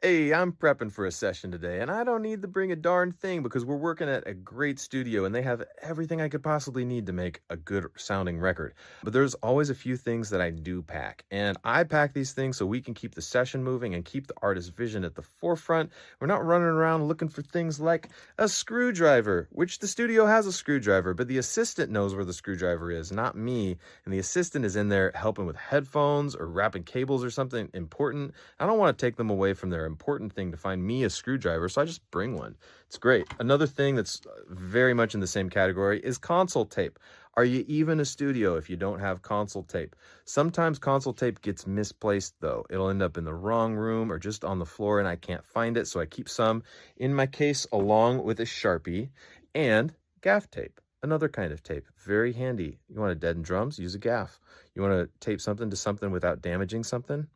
Hey, I'm prepping for a session today, and I don't need to bring a darn thing because we're working at a great studio and they have everything I could possibly need to make a good sounding record. But there's always a few things that I do pack, and I pack these things so we can keep the session moving and keep the artist's vision at the forefront. We're not running around looking for things like a screwdriver, which the studio has a screwdriver, but the assistant knows where the screwdriver is, not me. And the assistant is in there helping with headphones or wrapping cables or something important. I don't want to take them away from their important thing to find me a screwdriver, so I just bring one. It's great. Another thing that's very much in the same category is console tape. Are you even a studio if you don't have console tape? Sometimes console tape gets misplaced though. It'll end up in the wrong room or just on the floor and I can't find it, so I keep some in my case along with a Sharpie and gaff tape. Another kind of tape, very handy. You want to deaden drums? Use a gaff. You want to tape something to something without damaging something?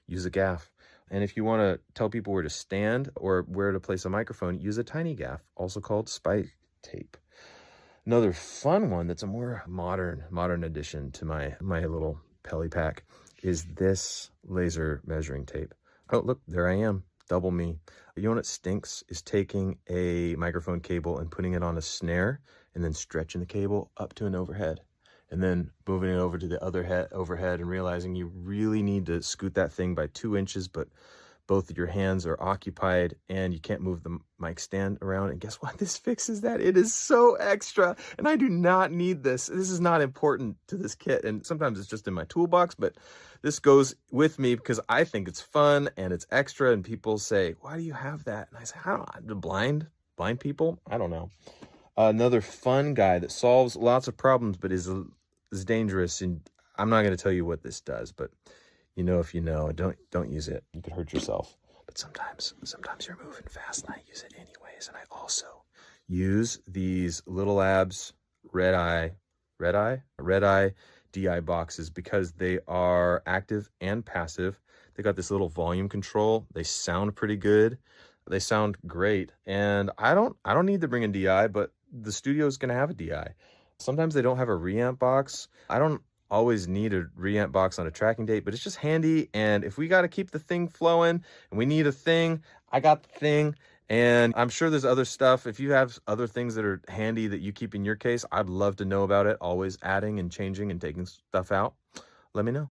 Use a gaff. And if you want to tell people where to stand or where to place a microphone, use a tiny gaff, also called spike tape. Another fun one that's a more modern addition to my little Pelly pack is this laser measuring tape. Oh, look, there I am. Double me. You know what stinks is taking a microphone cable and putting it on a snare and then stretching the cable up to an overhead and then moving it over to the other overhead and realizing you really need to scoot that thing by 2 inches, but both of your hands are occupied and you can't move the mic stand around. And guess what? This fixes that. It is so extra and I do not need this. This is not important to this kit. And sometimes it's just in my toolbox, but this goes with me because I think it's fun and it's extra. And people say, why do you have that? And I say, I don't know, blind people? I don't know. Another fun guy that solves lots of problems, but is dangerous. And I'm not going to tell you what this does, but you know, if you know, don't use it. You could hurt yourself. But sometimes you're moving fast and I use it anyways. And I also use these Little Labs red eye DI boxes because they are active and passive. They got this little volume control. They sound pretty good. They sound great. And I don't need to bring a DI, but the studio is going to have a DI. Sometimes they don't have a reamp box. I don't always need a reamp box on a tracking tape, but it's just handy. And if we got to keep the thing flowing and we need a thing, I got the thing. And I'm sure there's other stuff. If you have other things that are handy that you keep in your case, I'd love to know about it. Always adding and changing and taking stuff out. Let me know.